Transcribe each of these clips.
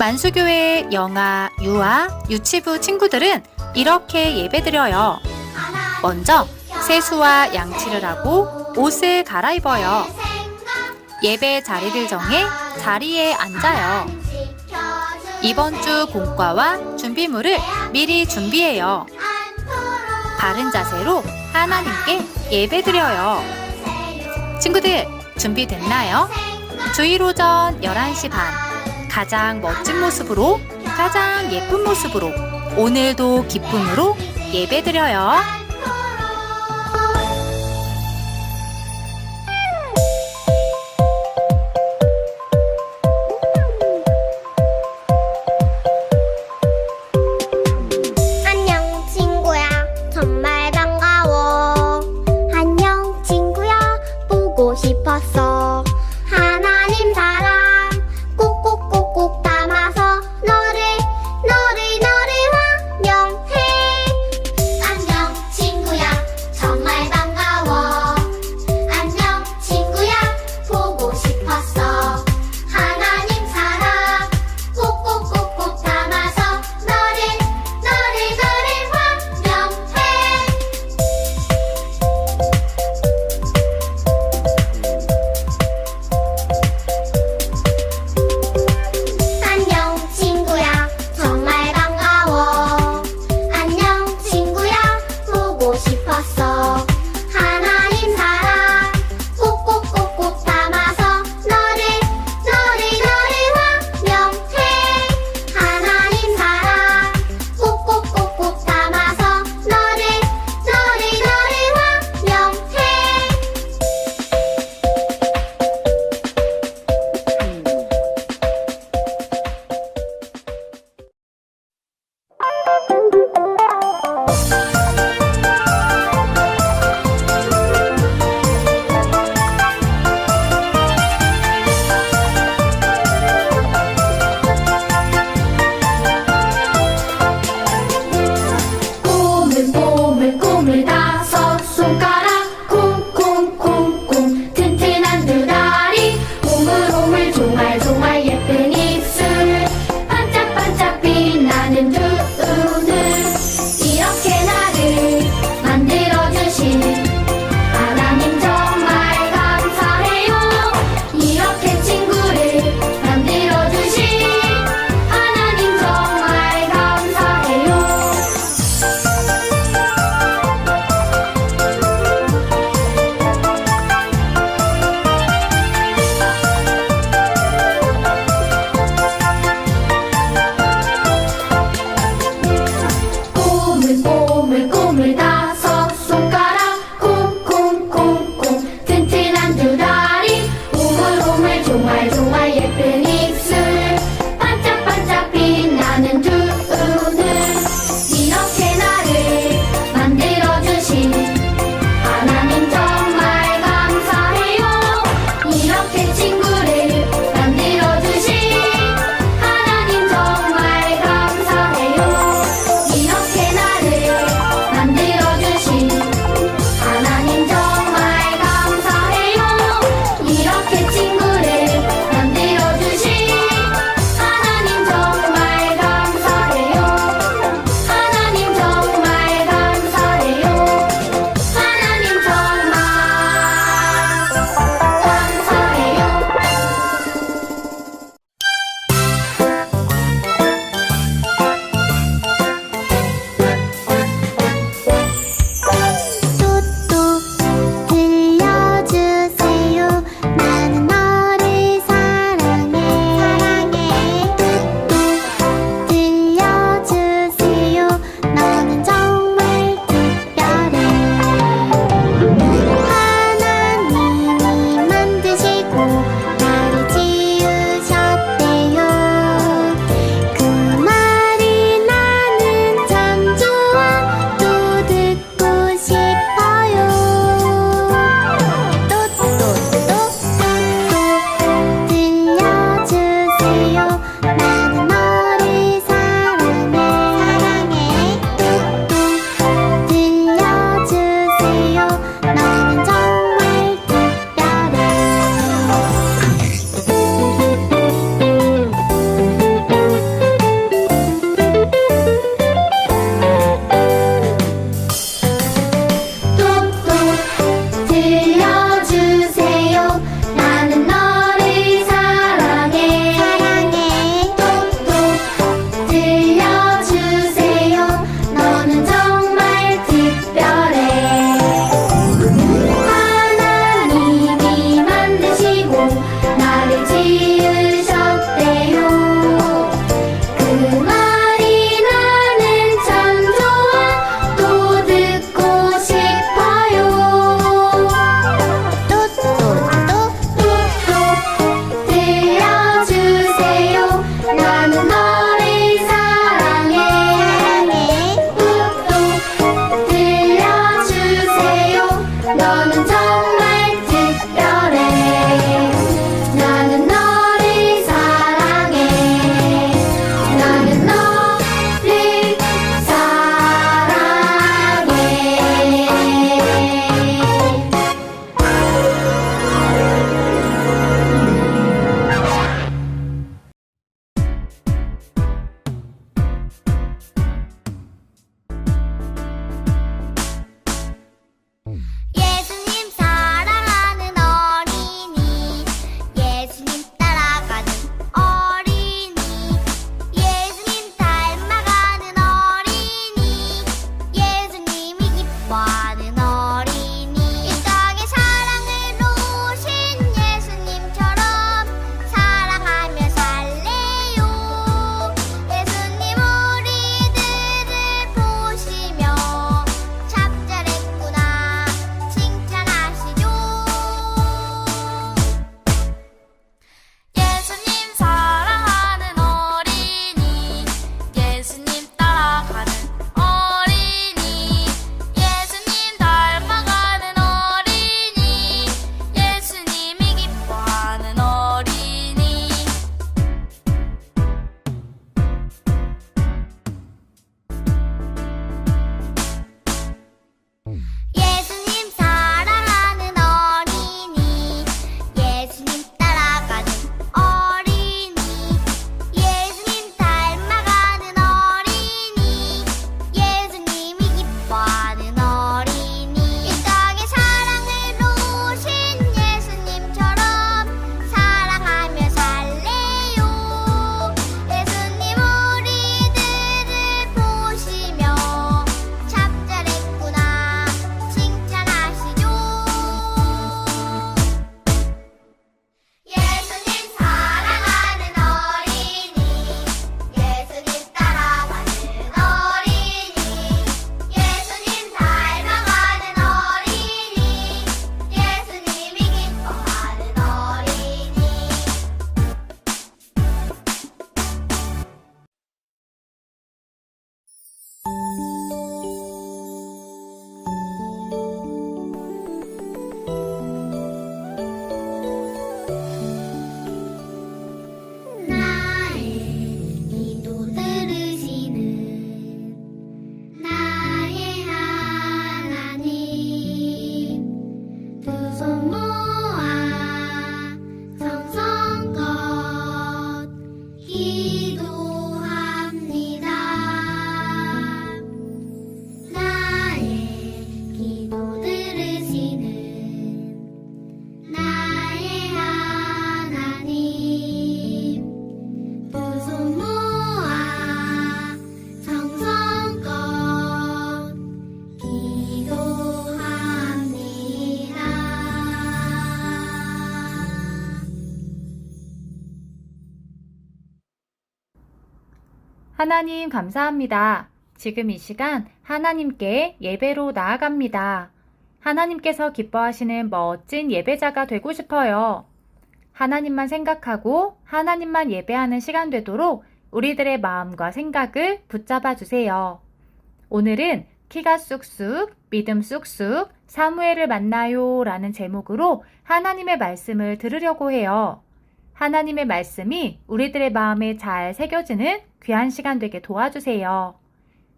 만수교회 영아, 유아, 유치부 친구들은 이렇게 예배드려요. 먼저 세수와 양치를 하고 옷을 갈아입어요. 예배 자리를 정해 자리에 앉아요. 이번 주 공과와 준비물을 미리 준비해요. 바른 자세로 하나님께 예배드려요. 친구들, 준비됐나요? 주일 오전 11시 반, 가장 멋진 모습으로, 가장 예쁜 모습으로, 오늘도 기쁨으로 예배드려요. 안녕 친구야, 정말 반가워. 안녕 친구야, 보고 싶었어. 하나님 사랑 꼭꼭꼭꼭 담아서 너를 환영해. 안녕 하나님 감사합니다. 지금 이 시간 하나님께 예배로 나아갑니다. 하나님께서 기뻐하시는 멋진 예배자가 되고 싶어요. 하나님만 생각하고 하나님만 예배하는 시간 되도록 우리들의 마음과 생각을 붙잡아 주세요. 오늘은 키가 쑥쑥, 믿음 쑥쑥, 사무엘을 만나요 라는 제목으로 하나님의 말씀을 들으려고 해요. 하나님의 말씀이 우리들의 마음에 잘 새겨지는 귀한 시간 되게 도와주세요.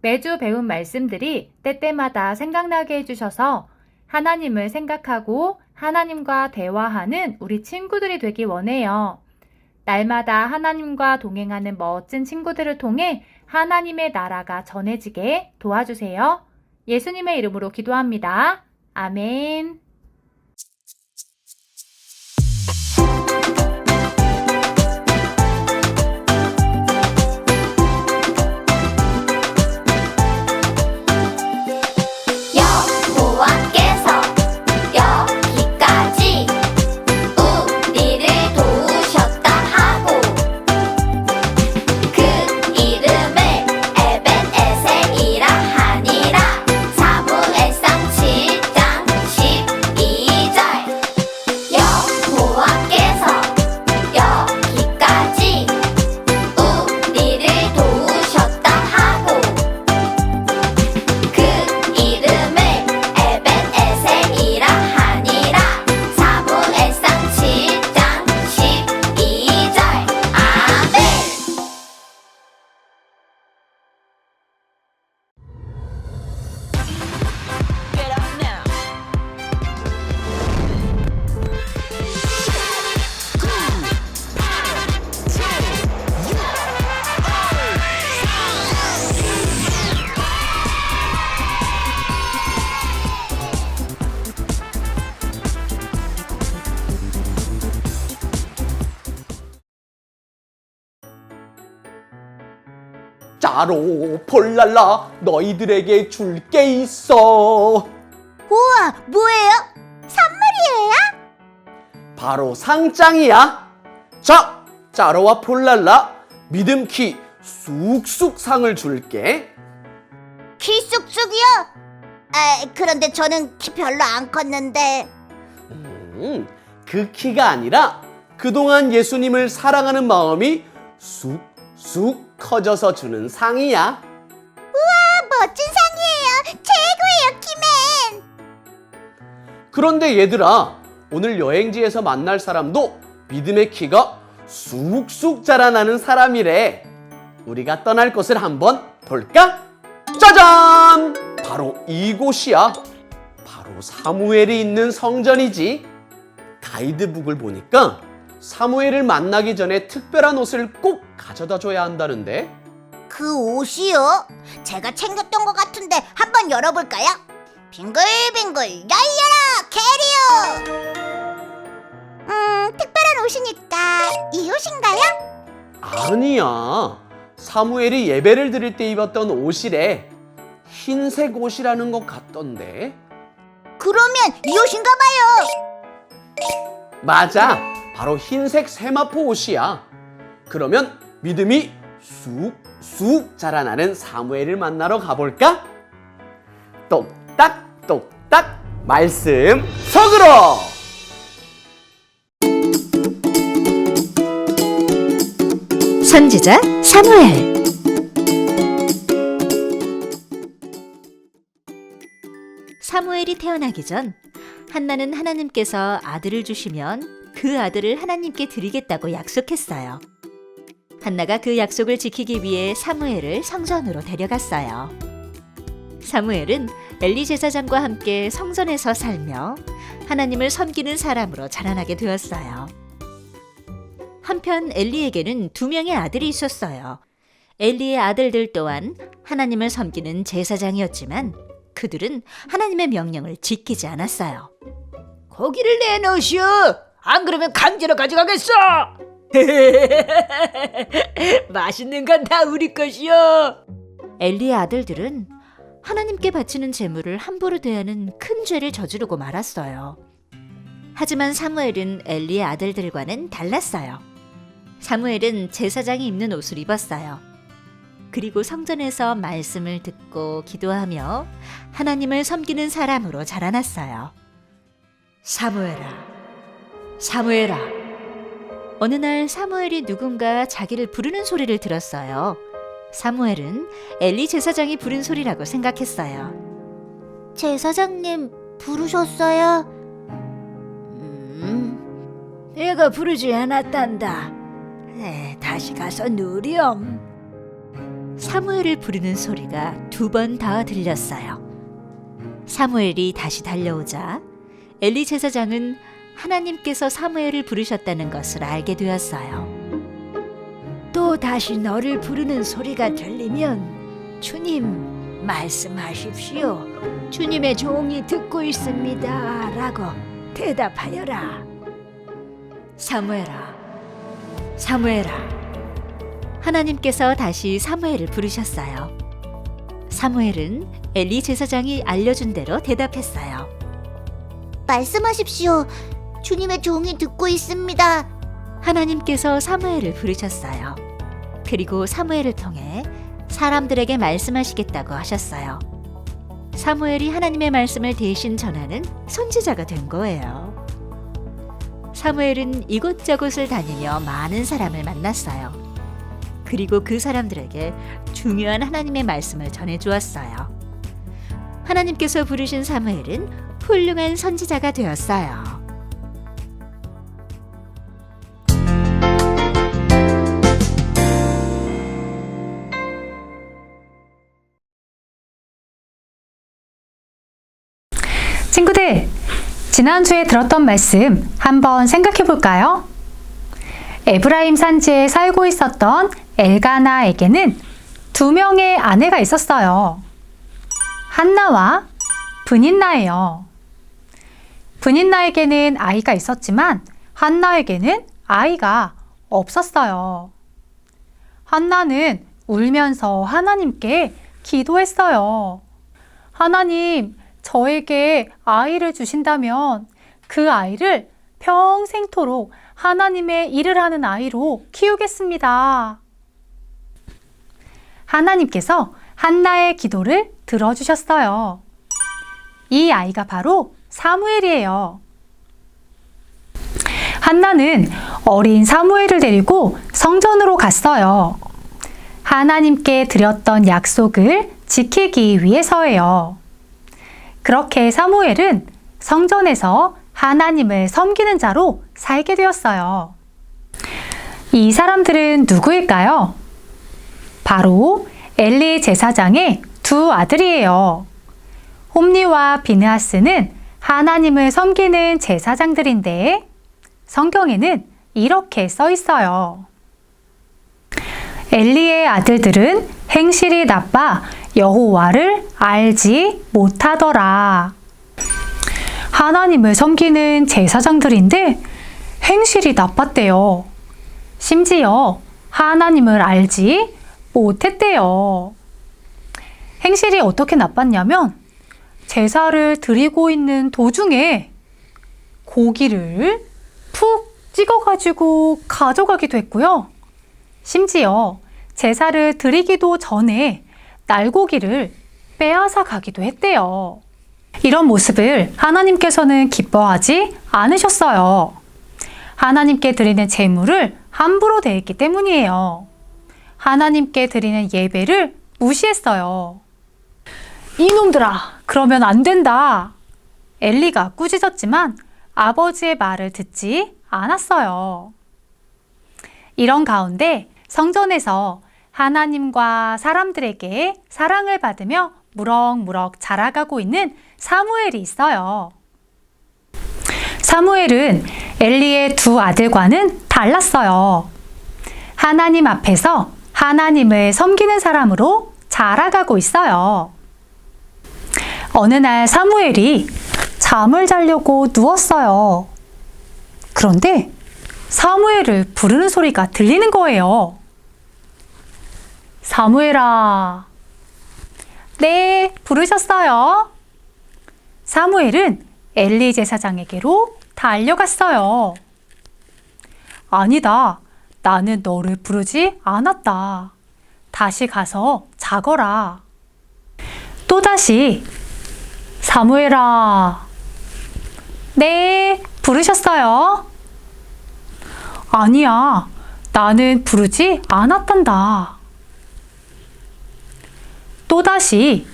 매주 배운 말씀들이 때때마다 생각나게 해주셔서 하나님을 생각하고 하나님과 대화하는 우리 친구들이 되기 원해요. 날마다 하나님과 동행하는 멋진 친구들을 통해 하나님의 나라가 전해지게 도와주세요. 예수님의 이름으로 기도합니다. 아멘. 여호와께서 여기까지 우리를 도우셨다 하고 그 이름을 에벤에셀이라 하니라. 사무엘상 7장 12절. 여호와께서 여기까지 우리를 도우셨다 하고 그 이름을 에벤에셀이라 하니라. 사무엘상 7장 12절. 아멘. Get up now. 짜로 폴랄라 너희들에게 줄 게 있어. 우와, 뭐예요? 선물이에요? 바로 상장이야. 자, 짜로와 폴랄라 믿음 키 쑥쑥 상을 줄게. 키 쑥쑥이요? 그런데 저는 키 별로 안 컸는데. 그 키가 아니라 그동안 예수님을 사랑하는 마음이 쑥쑥 커져서 주는 상이야. 멋진 상이에요. 최고예요, 키맨. 그런데 얘들아, 오늘 여행지에서 만날 사람도 믿음의 키가 쑥쑥 자라나는 사람이래. 우리가 떠날 곳을 한번 볼까? 짜잔! 바로 이곳이야. 바로 사무엘이 있는 성전이지. 가이드북을 보니까 사무엘을 만나기 전에 특별한 옷을 꼭 가져다 줘야 한다는데. 그 옷이요? 제가 챙겼던 것 같은데 한번 열어볼까요? 빙글빙글 열려라, 캐리어! 특별한 옷이니까 이 옷인가요? 아니야. 사무엘이 예배를 드릴 때 입었던 옷이래. 흰색 옷이라는 것 같던데. 그러면 이 옷인가 봐요. 맞아. 바로 흰색 세마포 옷이야. 그러면 믿음이 쑥쑥 자라나는 사무엘을 만나러 가볼까? 똑딱똑딱 말씀 속으로! 선지자 사무엘. 사무엘이 태어나기 전 한나는 하나님께서 아들을 주시면 그 아들을 하나님께 드리겠다고 약속했어요. 한나가 그 약속을 지키기 위해 사무엘을 성전으로 데려갔어요. 사무엘은 엘리 제사장과 함께 성전에서 살며 하나님을 섬기는 사람으로 자라나게 되었어요. 한편 엘리에게는 2명의 아들이 있었어요. 엘리의 아들들 또한 하나님을 섬기는 제사장이었지만 그들은 하나님의 명령을 지키지 않았어요. 고기를 내놓으시오. 안 그러면 강제로 가져가겠어. 맛있는 건 다 우리 것이요. 엘리의 아들들은 하나님께 바치는 제물을 함부로 대하는 큰 죄를 저지르고 말았어요. 하지만 사무엘은 엘리의 아들들과는 달랐어요. 사무엘은 제사장이 입는 옷을 입었어요. 그리고 성전에서 말씀을 듣고 기도하며 하나님을 섬기는 사람으로 자라났어요. 사무엘아, 사무엘아. 어느 날 사무엘이 누군가 자기를 부르는 소리를 들었어요. 사무엘은 엘리 제사장이 부른 소리라고 생각했어요. 제사장님 부르셨어요? 내가 부르지 않았단다. 다시 가서 누렴. 사무엘을 부르는 소리가 2번 더 들렸어요. 사무엘이 다시 달려오자 엘리 제사장은 하나님께서 사무엘을 부르셨다는 것을 알게 되었어요. 또 다시 너를 부르는 소리가 들리면 주님 말씀하십시오. 주님의 종이 듣고 있습니다. 라고 대답하여라. 사무엘아, 사무엘아. 하나님께서 다시 사무엘을 부르셨어요. 사무엘은 엘리 제사장이 알려준 대로 대답했어요. 말씀하십시오. 주님의 종이 듣고 있습니다. 하나님께서 사무엘을 부르셨어요. 그리고 사무엘을 통해 사람들에게 말씀하시겠다고 하셨어요. 사무엘이 하나님의 말씀을 대신 전하는 선지자가 된 거예요. 사무엘은 이곳저곳을 다니며 많은 사람을 만났어요. 그리고 그 사람들에게 중요한 하나님의 말씀을 전해주었어요. 하나님께서 부르신 사무엘은 훌륭한 선지자가 되었어요. 친구들, 지난주에 들었던 말씀 한번 생각해 볼까요? 에브라임 산지에 살고 있었던 엘가나에게는 2명의 아내가 있었어요. 한나와 브닌나예요. 브닌나에게는 아이가 있었지만 한나에게는 아이가 없었어요. 한나는 울면서 하나님께 기도했어요. 하나님, 저에게 아이를 주신다면 그 아이를 평생토록 하나님의 일을 하는 아이로 키우겠습니다. 하나님께서 한나의 기도를 들어주셨어요. 이 아이가 바로 사무엘이에요. 한나는 어린 사무엘을 데리고 성전으로 갔어요. 하나님께 드렸던 약속을 지키기 위해서예요. 그렇게 사무엘은 성전에서 하나님을 섬기는 자로 살게 되었어요. 이 사람들은 누구일까요? 바로 엘리 제사장의 2 아들이에요. 홈리와 비느하스는 하나님을 섬기는 제사장들인데 성경에는 이렇게 써 있어요. 엘리의 아들들은 행실이 나빠 여호와를 알지 못하더라. 하나님을 섬기는 제사장들인데 행실이 나빴대요. 심지어 하나님을 알지 못했대요. 행실이 어떻게 나빴냐면 제사를 드리고 있는 도중에 고기를 푹 찍어가지고 가져가기도 했고요. 심지어 제사를 드리기도 전에 날고기를 빼앗아 가기도 했대요. 이런 모습을 하나님께서는 기뻐하지 않으셨어요. 하나님께 드리는 제물을 함부로 대했기 때문이에요. 하나님께 드리는 예배를 무시했어요. 이놈들아, 그러면 안 된다. 엘리가 꾸짖었지만 아버지의 말을 듣지 않았어요. 이런 가운데 성전에서 하나님과 사람들에게 사랑을 받으며 무럭무럭 자라가고 있는 사무엘이 있어요. 사무엘은 엘리의 2 아들과는 달랐어요. 하나님 앞에서 하나님을 섬기는 사람으로 자라가고 있어요. 어느 날 사무엘이 잠을 자려고 누웠어요. 그런데 사무엘을 부르는 소리가 들리는 거예요. 사무엘아. 네, 부르셨어요. 사무엘은 엘리 제사장에게로 달려갔어요. 아니다. 나는 너를 부르지 않았다. 다시 가서 자거라. 또다시 사무엘아. 네, 부르셨어요? 아니야, 나는 부르지 않았단다. 또다시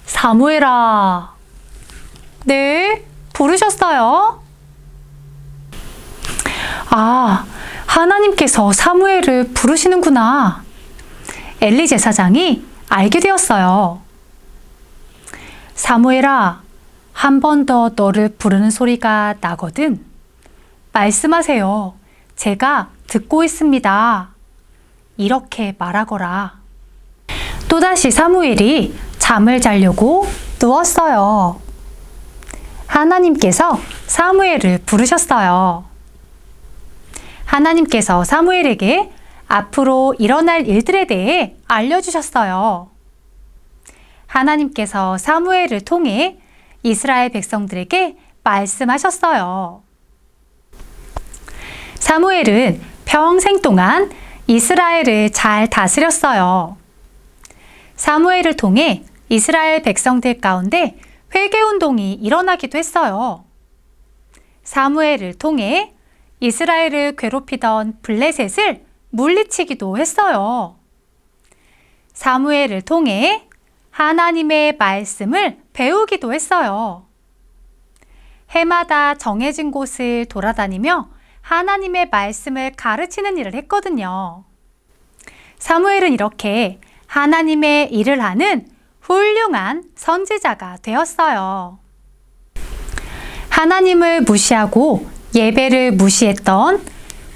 사무엘아. 네, 부르셨어요? 아, 하나님께서 사무엘을 부르시는구나. 엘리 제사장이 알게 되었어요. 사무엘아, 한 번 더 너를 부르는 소리가 나거든. 말씀하세요. 제가 듣고 있습니다. 이렇게 말하거라. 또다시 사무엘이 잠을 자려고 누웠어요. 하나님께서 사무엘을 부르셨어요. 하나님께서 사무엘에게 앞으로 일어날 일들에 대해 알려주셨어요. 하나님께서 사무엘을 통해 이스라엘 백성들에게 말씀하셨어요. 사무엘은 평생 동안 이스라엘을 잘 다스렸어요. 사무엘을 통해 이스라엘 백성들 가운데 회개운동이 일어나기도 했어요. 사무엘을 통해 이스라엘을 괴롭히던 블레셋을 물리치기도 했어요. 사무엘을 통해 하나님의 말씀을 배우기도 했어요. 해마다 정해진 곳을 돌아다니며 하나님의 말씀을 가르치는 일을 했거든요. 사무엘은 이렇게 하나님의 일을 하는 훌륭한 선지자가 되었어요. 하나님을 무시하고 예배를 무시했던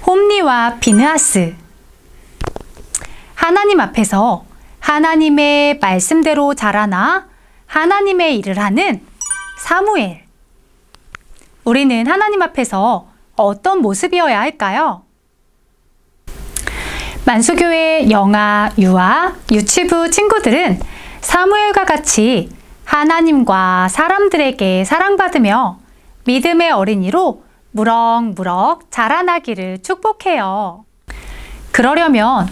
홈리와 비느하스. 하나님 앞에서 하나님의 말씀대로 자라나 하나님의 일을 하는 사무엘. 우리는 하나님 앞에서 어떤 모습이어야 할까요? 만수교회 영아, 유아, 유치부 친구들은 사무엘과 같이 하나님과 사람들에게 사랑받으며 믿음의 어린이로 무럭무럭 자라나기를 축복해요. 그러려면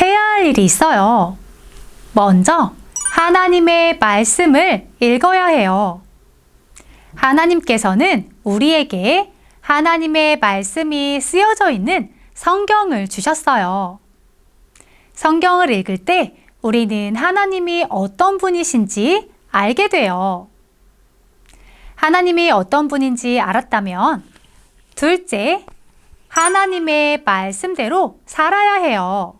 해야 할 일이 있어요. 먼저 하나님의 말씀을 읽어야 해요. 하나님께서는 우리에게 하나님의 말씀이 쓰여져 있는 성경을 주셨어요. 성경을 읽을 때 우리는 하나님이 어떤 분이신지 알게 돼요. 하나님이 어떤 분인지 알았다면 둘째, 하나님의 말씀대로 살아야 해요.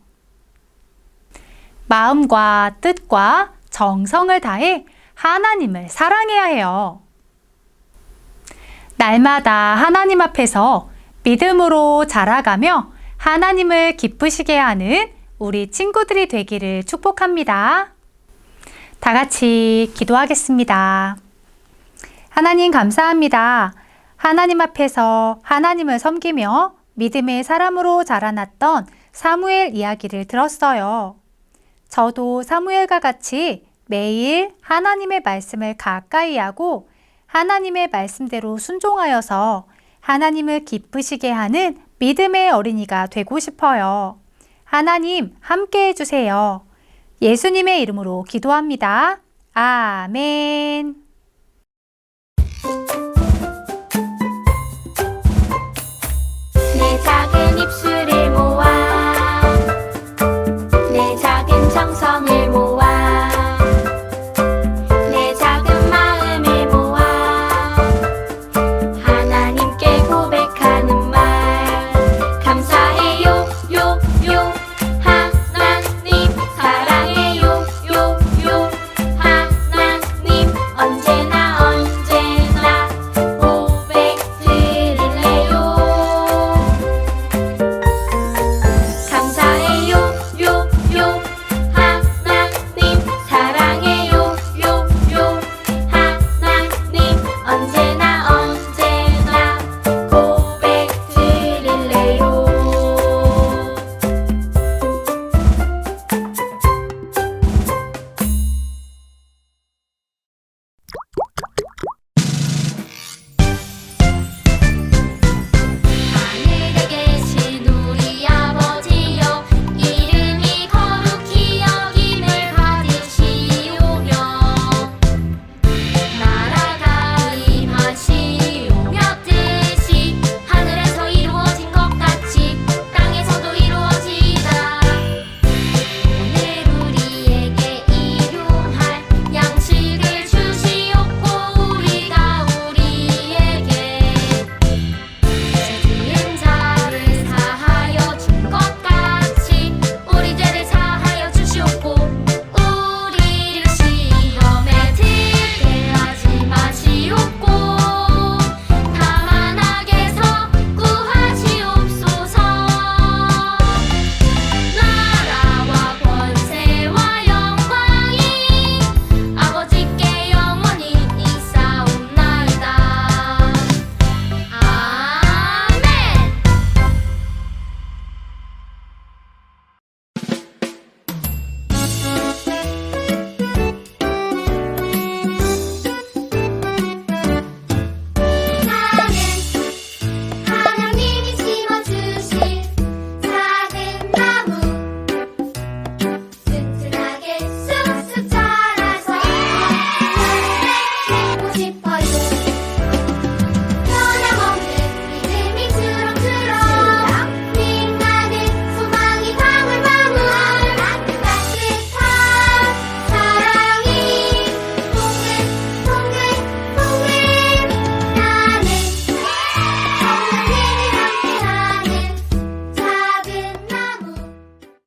마음과 뜻과 정성을 다해 하나님을 사랑해야 해요. 날마다 하나님 앞에서 믿음으로 자라가며 하나님을 기쁘시게 하는 우리 친구들이 되기를 축복합니다. 다 같이 기도하겠습니다. 하나님 감사합니다. 하나님 앞에서 하나님을 섬기며 믿음의 사람으로 자라났던 사무엘 이야기를 들었어요. 저도 사무엘과 같이 매일 하나님의 말씀을 가까이 하고 하나님의 말씀대로 순종하여서 하나님을 기쁘시게 하는 믿음의 어린이가 되고 싶어요. 하나님 함께 해주세요. 예수님의 이름으로 기도합니다. 아멘.